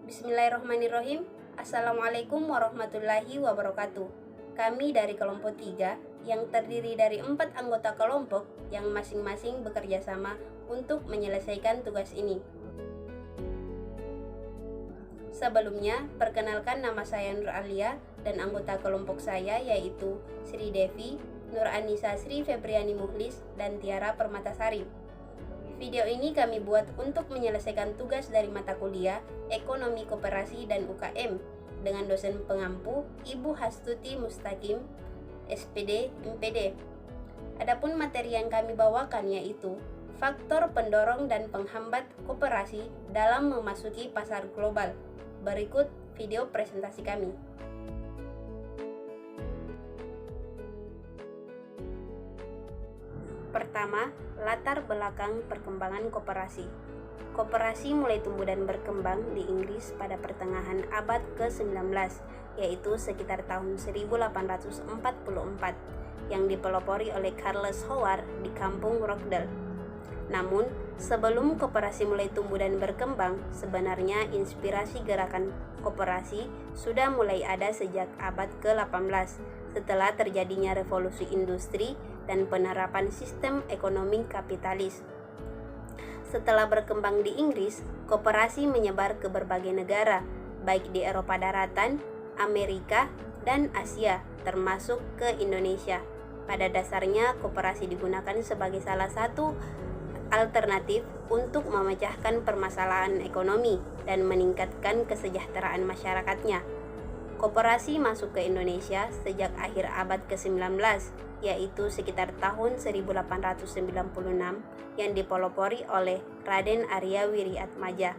Bismillahirrahmanirrahim. Assalamualaikum warahmatullahi wabarakatuh. Kami dari kelompok 3 yang terdiri dari 4 anggota kelompok yang masing-masing bekerja sama untuk menyelesaikan tugas ini. Sebelumnya, perkenalkan nama saya Nur Alia dan anggota kelompok saya yaitu Sri Devi, Nur Anissa Sri Febriani Muhlis, dan Tiara Permatasari. Video ini kami buat untuk menyelesaikan tugas dari mata kuliah Ekonomi Koperasi dan UKM dengan dosen pengampu Ibu Hastuti Mustaqim, SPD, MPD. Adapun materi yang kami bawakan yaitu faktor pendorong dan penghambat koperasi dalam memasuki pasar global. Berikut video presentasi kami. Pertama, latar belakang perkembangan koperasi. Koperasi mulai tumbuh dan berkembang di Inggris pada pertengahan abad ke-19, yaitu sekitar tahun 1844, yang dipelopori oleh Charles Howard di kampung Rochdale. Namun, sebelum koperasi mulai tumbuh dan berkembang, sebenarnya inspirasi gerakan koperasi sudah mulai ada sejak abad ke-18, setelah terjadinya revolusi industri dan penerapan sistem ekonomi kapitalis. Setelah berkembang di Inggris, koperasi menyebar ke berbagai negara, baik di Eropa daratan, Amerika, dan Asia, termasuk ke Indonesia. Pada dasarnya, koperasi digunakan sebagai salah satu alternatif untuk memecahkan permasalahan ekonomi dan meningkatkan kesejahteraan masyarakatnya. Koperasi masuk ke Indonesia sejak akhir abad ke-19, yaitu sekitar tahun 1896 yang dipelopori oleh Raden Arya Wiriatmaja.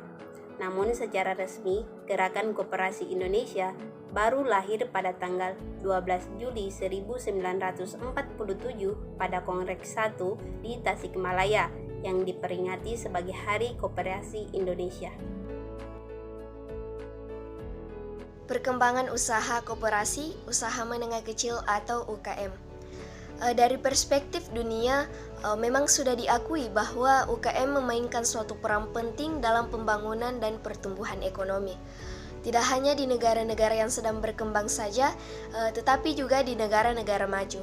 Namun secara resmi, Gerakan Koperasi Indonesia baru lahir pada tanggal 12 Juli 1947 pada Kongres 1 di Tasikmalaya yang diperingati sebagai Hari Koperasi Indonesia. Perkembangan usaha koperasi, usaha menengah kecil atau UKM. Dari perspektif dunia, memang sudah diakui bahwa UKM memainkan suatu peran penting dalam pembangunan dan pertumbuhan ekonomi. Tidak hanya di negara-negara yang sedang berkembang saja, tetapi juga di negara-negara maju.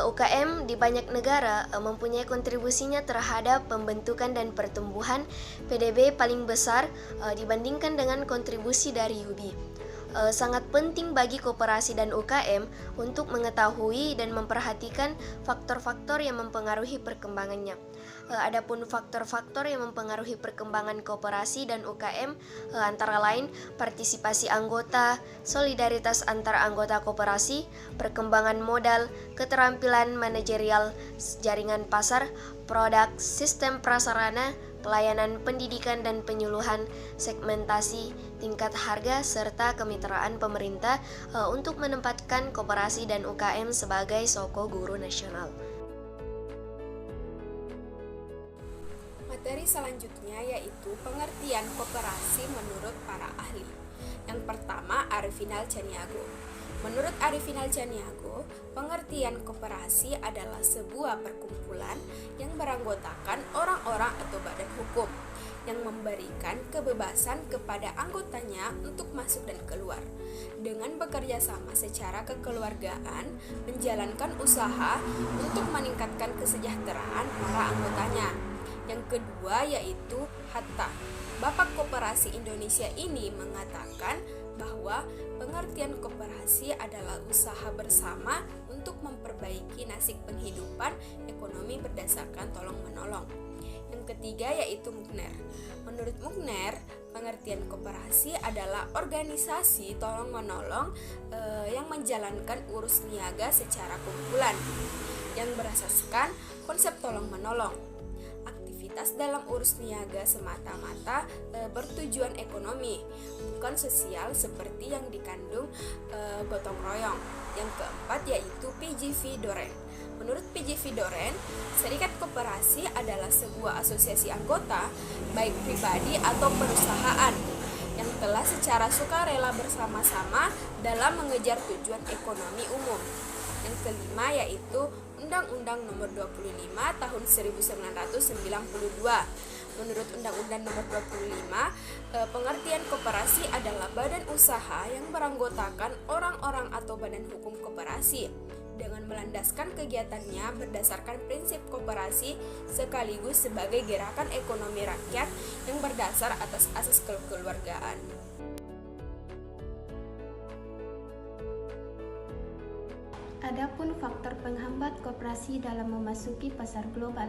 UKM di banyak negara mempunyai kontribusinya terhadap pembentukan dan pertumbuhan PDB paling besar dibandingkan dengan kontribusi dari UBI. Sangat penting bagi koperasi dan UKM untuk mengetahui dan memperhatikan faktor-faktor yang mempengaruhi perkembangannya. Adapun faktor-faktor yang mempengaruhi perkembangan koperasi dan UKM antara lain partisipasi anggota, solidaritas antar anggota koperasi, perkembangan modal, keterampilan manajerial, jaringan pasar, produk, sistem prasarana, pelayanan pendidikan dan penyuluhan, segmentasi, tingkat harga, serta kemitraan pemerintah untuk menempatkan koperasi dan UKM sebagai soko guru nasional. Materi selanjutnya yaitu pengertian koperasi menurut para ahli. Yang pertama, Arifin Al-Caniago. Menurut Arifin Al-Caniago, pengertian koperasi adalah sebuah perkumpulan yang beranggotakan orang-orang atau badan hukum yang memberikan kebebasan kepada anggotanya untuk masuk dan keluar dengan bekerja sama secara kekeluargaan, menjalankan usaha untuk meningkatkan kesejahteraan para anggotanya. Yang kedua yaitu Hatta. Bapak Koperasi Indonesia ini mengatakan bahwa pengertian koperasi adalah usaha bersama untuk memperbaiki nasib penghidupan ekonomi berdasarkan tolong-menolong. Yang ketiga yaitu Mugner. Menurut Mugner, pengertian koperasi adalah organisasi tolong-menolong yang menjalankan urus niaga secara kumpulan yang berasaskan konsep tolong-menolong. Aktivitas dalam urus niaga semata-mata bertujuan ekonomi, bukan sosial seperti yang dikandung gotong royong. Yang keempat yaitu PGV Doren. Menurut PGV Doren, serikat koperasi adalah sebuah asosiasi anggota, baik pribadi atau perusahaan, yang telah secara sukarela bersama-sama dalam mengejar tujuan ekonomi umum. Yang kelima yaitu Undang-Undang Nomor 25 Tahun 1992. Menurut Undang-Undang Nomor 25, pengertian koperasi adalah badan usaha yang beranggotakan orang-orang atau badan hukum koperasi dengan melandaskan kegiatannya berdasarkan prinsip koperasi sekaligus sebagai gerakan ekonomi rakyat yang berdasar atas asas kekeluargaan. Adapun faktor penghambat koperasi dalam memasuki pasar global.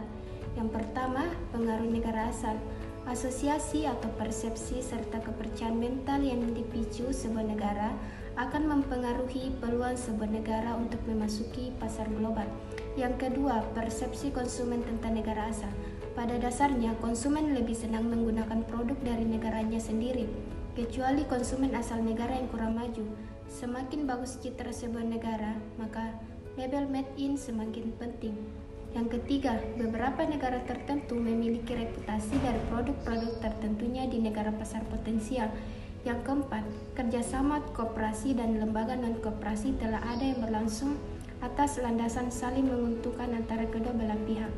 Yang pertama, pengaruh negara asal. Asosiasi atau persepsi serta kepercayaan mental yang dipicu sebuah negara akan mempengaruhi peluang sebuah negara untuk memasuki pasar global. Yang kedua, persepsi konsumen tentang negara asal. Pada dasarnya, konsumen lebih senang menggunakan produk dari negaranya sendiri, kecuali konsumen asal negara yang kurang maju. Semakin bagus citra sebuah negara, maka label made in semakin penting. Yang ketiga, beberapa negara tertentu memiliki reputasi dari produk-produk tertentunya di negara pasar potensial. Yang keempat, kerjasama koperasi dan lembaga non-koperasi telah ada yang berlangsung atas landasan saling menguntungkan antara kedua belah pihak.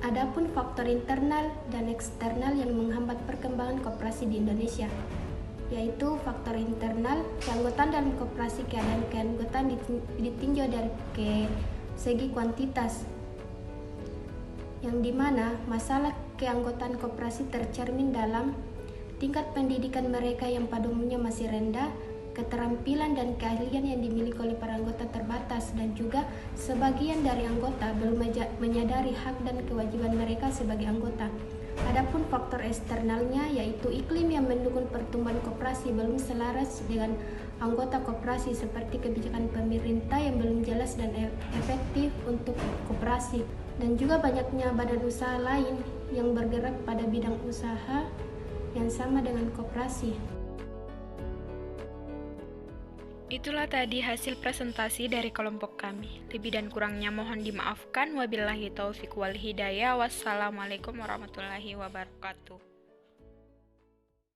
Adapun faktor internal dan eksternal yang menghambat perkembangan koperasi di Indonesia, yaitu faktor internal, keanggotaan dalam koperasi keanggotaan ditinjau dari segi kuantitas, yang dimana masalah keanggotaan koperasi tercermin dalam tingkat pendidikan mereka yang pada umumnya masih rendah, keterampilan dan keahlian yang dimiliki oleh para anggota terbatas, dan juga sebagian dari anggota belum menyadari hak dan kewajiban mereka sebagai anggota. Adapun faktor eksternalnya, yaitu iklim yang mendukung pertumbuhan koperasi belum selaras dengan anggota koperasi, seperti kebijakan pemerintah yang belum jelas dan efektif untuk koperasi, dan juga banyaknya badan usaha lain yang bergerak pada bidang usaha yang sama dengan koperasi. Itulah tadi hasil presentasi dari kelompok kami. Lebih dan kurangnya mohon dimaafkan. Wabillahi taufiq wal hidayah. Wassalamualaikum warahmatullahi wabarakatuh.